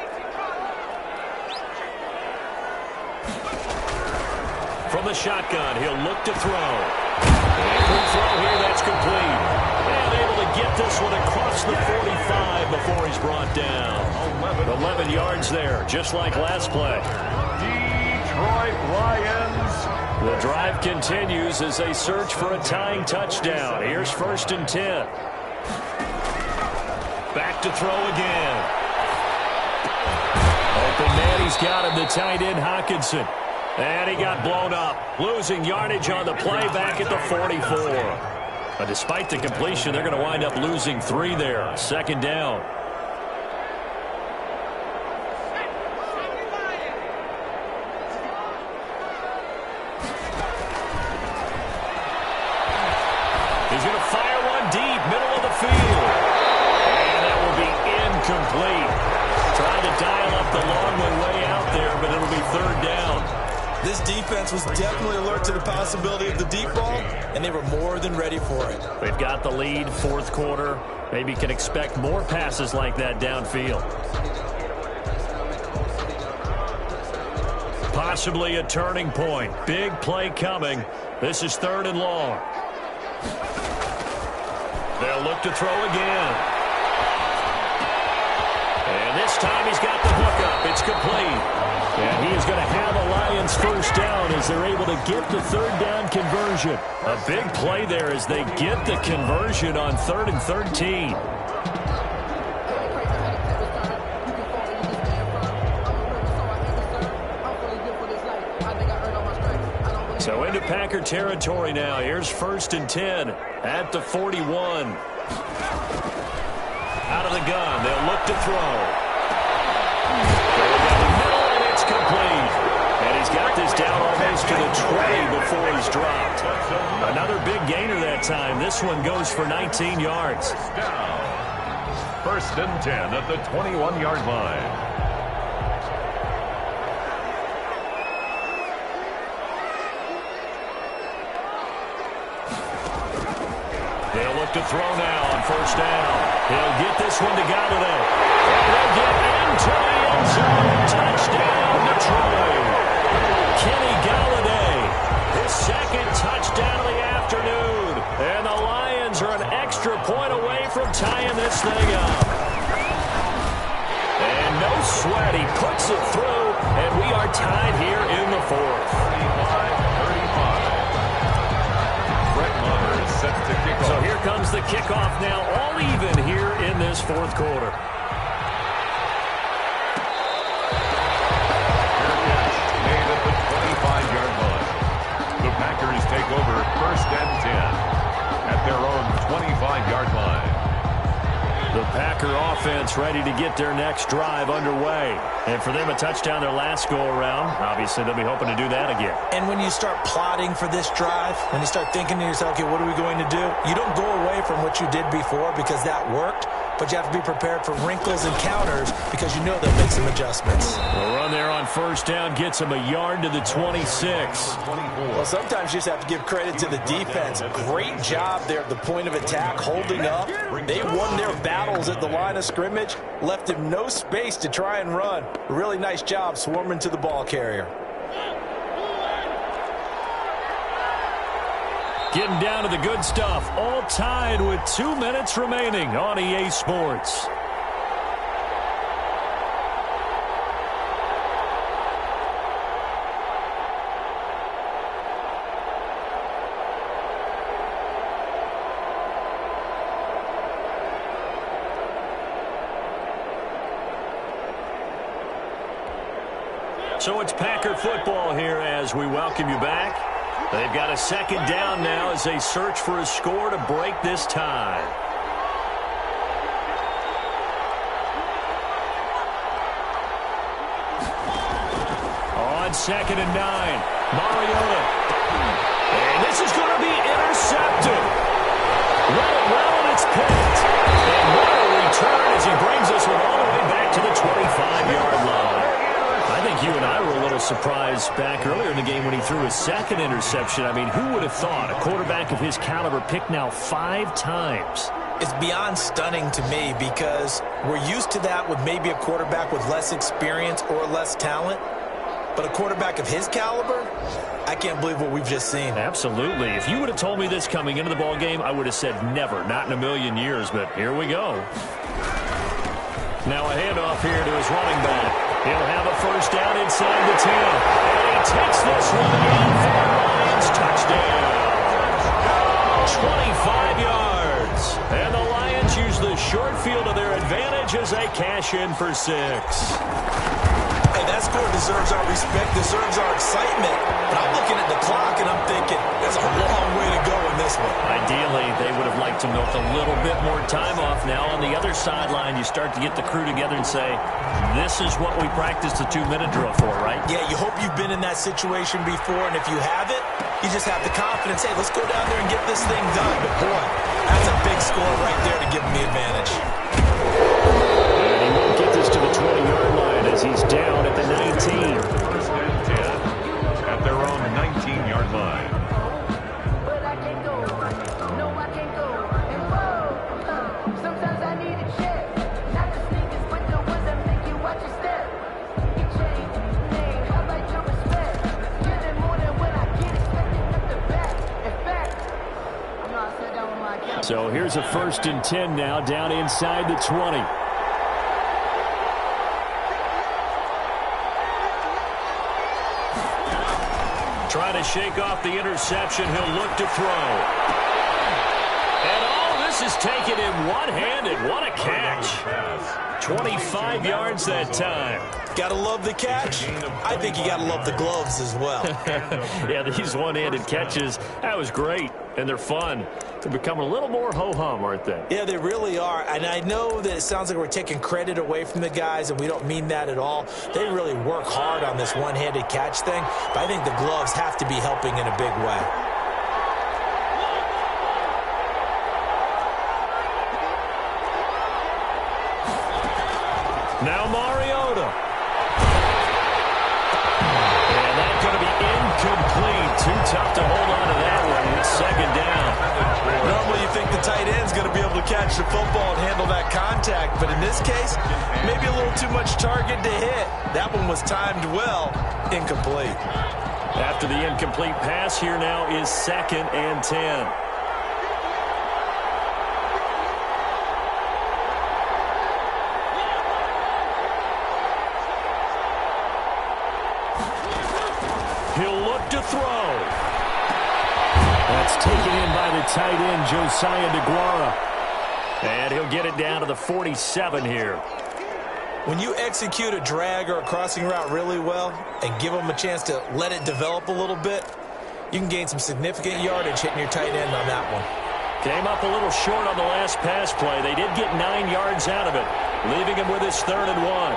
From the shotgun, he'll look to throw. And quick throw here, that's complete. And able to get this one across the 45 before he's brought down. 11 yards there, just like last play. Detroit Lions. The drive continues as they search for a tying touchdown. Here's 1st and 10. Back to throw again. Open man, he's got him, the tight end Hockenson. And he got blown up. Losing yardage on the play back at the 44. But despite the completion, they're going to wind up losing 3 there. 2nd down. He's going to fire one deep, middle of the field. And that will be incomplete. Trying to dial up the long one way out there, but it'll be 3rd down. This defense was definitely alert to the possibility of the deep ball, and they were more than ready for it. They've got the lead, 4th quarter. Maybe can expect more passes like that downfield. Possibly a turning point. Big play coming. This is 3rd and long. They'll look to throw again. And this time he's got the hook up. It's complete. And he is going to have a Lions 1st down as they're able to get the 3rd down conversion. A big play there as they get the conversion on 3rd and 13. So into Packer territory now. Here's 1st and 10 at the 41. Out of the gun. They'll look to throw. Complete. And he's got this down almost to the 20 before he's dropped. Another big gainer that time. This one goes for 19 yards. Down. 1st and 10 at the 21-yard line. They'll look to throw now on 1st down. He'll get this one to Galladay. And they'll get into the end zone. Touchdown, Detroit. Kenny Galladay, his 2nd touchdown of the afternoon. And the Lions are an extra point away from tying this thing up. And no sweat, he puts it through, and we are tied here in the 4th. 35-35. Brett Maher is set to kick off. So here comes the kickoff now, all even here in this 4th quarter. The Packers take over 1st and 10 at their own 25-yard line. The Packer offense ready to get their next drive underway. And for them, a touchdown their last go-around. Obviously, they'll be hoping to do that again. And when you start plotting for this drive, when you start thinking to yourself, okay, what are we going to do? You don't go away from what you did before because that worked. But you have to be prepared for wrinkles and counters because you know they'll make some adjustments. The run there on 1st down gets him a yard to the 26. Well, sometimes you just have to give credit to the defense. Great job there at the point of attack, holding up. They won their battles at the line of scrimmage, left him no space to try and run. A really nice job swarming to the ball carrier. Getting down to the good stuff. All tied with 2 minutes remaining on EA Sports. So it's Packer football here as we welcome you back. They've got a second down now as they search for a score to break this tie. On 2nd and 9, Mariota. And this is going to be intercepted. Well, and it's picked. And what a return as he brings this one all the way back to the 25-yard line. I think you and I were a little surprised back earlier in the game when he threw his second interception. I mean, who would have thought a quarterback of his caliber picked now 5 times? It's beyond stunning to me because we're used to that with maybe a quarterback with less experience or less talent. But a quarterback of his caliber, I can't believe what we've just seen. Absolutely. If you would have told me this coming into the ball game, I would have said never, not in a million years. But here we go. Now a handoff here to his running back. He'll have a first down inside the 10. And he takes this one in for the Lions. Touchdown. 25 yards. And the Lions use the short field to their advantage as they cash in for 6. Hey, that score deserves our respect, deserves our excitement. But I'm looking at the clock and I'm thinking, there's a long way to go in this one. Ideally, they would have liked to milk a little bit more time off. Now on the other sideline, you start to get the crew together and say, this is what we practiced the 2-minute drill for, right? Yeah, you hope you've been in that situation before, and if you haven't, you just have the confidence, hey, let's go down there and get this thing done. But boy, that's a big score right there to give them the advantage. And he won't get this to the 20-yard line as he's down at the 19. First and 10 at their own 19-yard line. But I can't go. No, I can't go. And whoa, sometimes I need a check. Not the sneakers, but the ones that make you watch your step. You change name, I like your respect. Getting more than what I get expected at the back. In fact, I know I sat down with my account. So here's a 1st and 10 now, down inside the 20. Trying to shake off the interception. He'll look to throw. And all this is taken in one-handed. What a catch. 25 yards that time. Gotta love the catch. I think you gotta love the gloves as well. Yeah, these one-handed catches, that was great. And they're fun. They're becoming a little more ho-hum, aren't they? Yeah, they really are. And I know that it sounds like we're taking credit away from the guys, and we don't mean that at all. They really work hard on this one-handed catch thing, but I think the gloves have to be helping in a big way. Now Mariota. And that's going to be incomplete. Too tough to hold on to that one. It's 2nd down. Normally you think the tight end's going to be able to catch the football and handle that contact, but in this case, maybe a little too much target to hit. That one was timed well. Incomplete. After the incomplete pass, here now is 2nd and 10. He'll look to throw. That's taken in by the tight end, Josiah DeGuara. And he'll get it down to the 47 here. When you execute a drag or a crossing route really well and give them a chance to let it develop a little bit, you can gain some significant yardage hitting your tight end on that one. Came up a little short on the last pass play. They did get 9 yards out of it, leaving him with his 3rd and 1.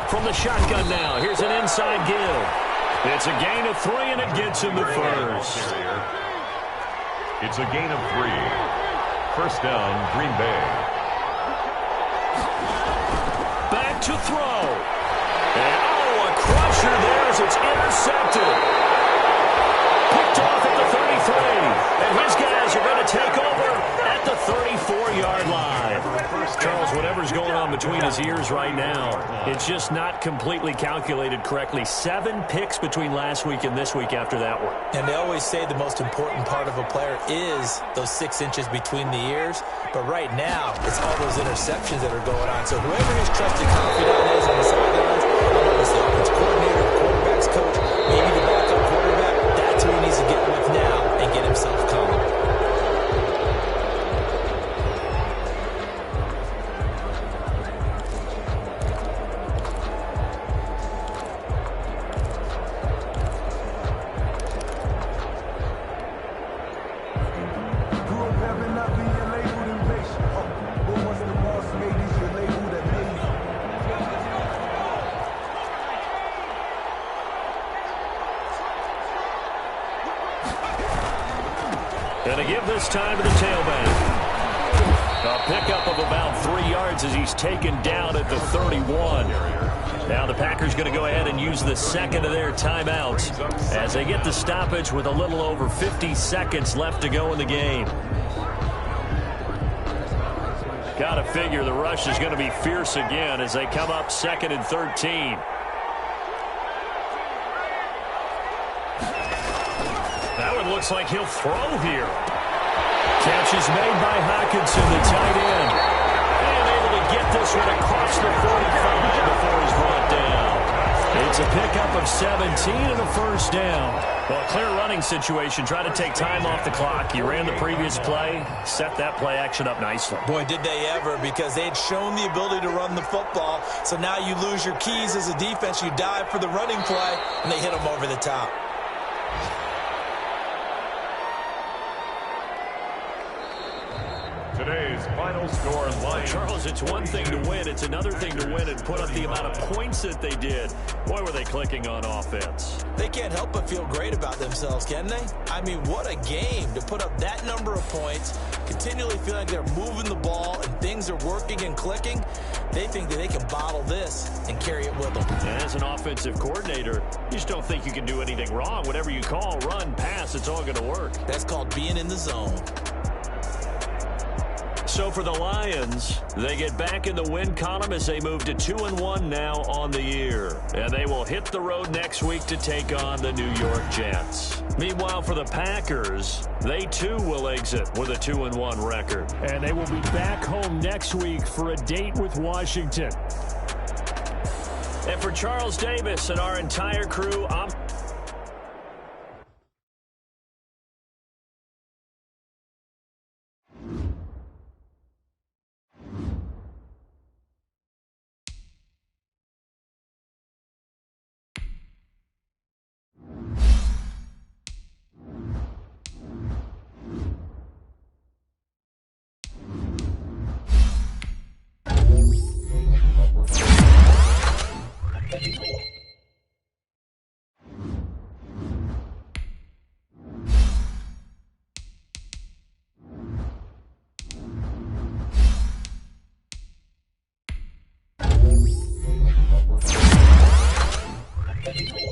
From the shotgun now, here's an inside give. It's a gain of 3, and it gets him the first. It's a gain of 3. First down, Green Bay. Back to throw. And a crusher there as it's intercepted. Picked off at the 33. And his guys are going to take over at the 34-yard line. Charles, whatever's going on between his ears right now, it's just not completely calculated correctly. 7 picks between last week and this week after that one. And they always say the most important part of a player is those 6 inches between the ears. But right now, it's all those interceptions that are going on. So whoever his trusted confidant is on the sidelines, whether it's the offense coordinator, the quarterback's coach, maybe the backup quarterback, that's who he needs to get with now and get himself calm. Going to give this time to the tailback. A pickup of about 3 yards as he's taken down at the 31. Now the Packers going to go ahead and use the second of their timeouts as they get the stoppage with a little over 50 seconds left to go in the game. Got to figure the rush is going to be fierce again as they come up 2nd and 13. That one looks like he'll throw here. Catch is made by Hockenson, the tight end. And able to get this one across the 45 before he's brought down. It's a pickup of 17 and a first down. Well, a clear running situation. Try to take time off the clock. You ran the previous play, set that play action up nicely. Boy, did they ever, because they had shown the ability to run the football. So now you lose your keys as a defense. You dive for the running play, and they hit them over the top. Today's final score line. Charles, it's one thing to win. It's another thing to win and put up the amount of points that they did. Boy, were they clicking on offense. They can't help but feel great about themselves, can they? I mean, what a game to put up that number of points, continually feeling like they're moving the ball and things are working and clicking. They think that they can bottle this and carry it with them. And as an offensive coordinator, you just don't think you can do anything wrong. Whatever you call, run, pass, it's all going to work. That's called being in the zone. So for the Lions, they get back in the win column as they move to 2-1 now on the year. And they will hit the road next week to take on the New York Jets. Meanwhile, for the Packers, they too will exit with a 2-1 record. And they will be back home next week for a date with Washington. And for Charles Davis and our entire crew, I'm Thank you.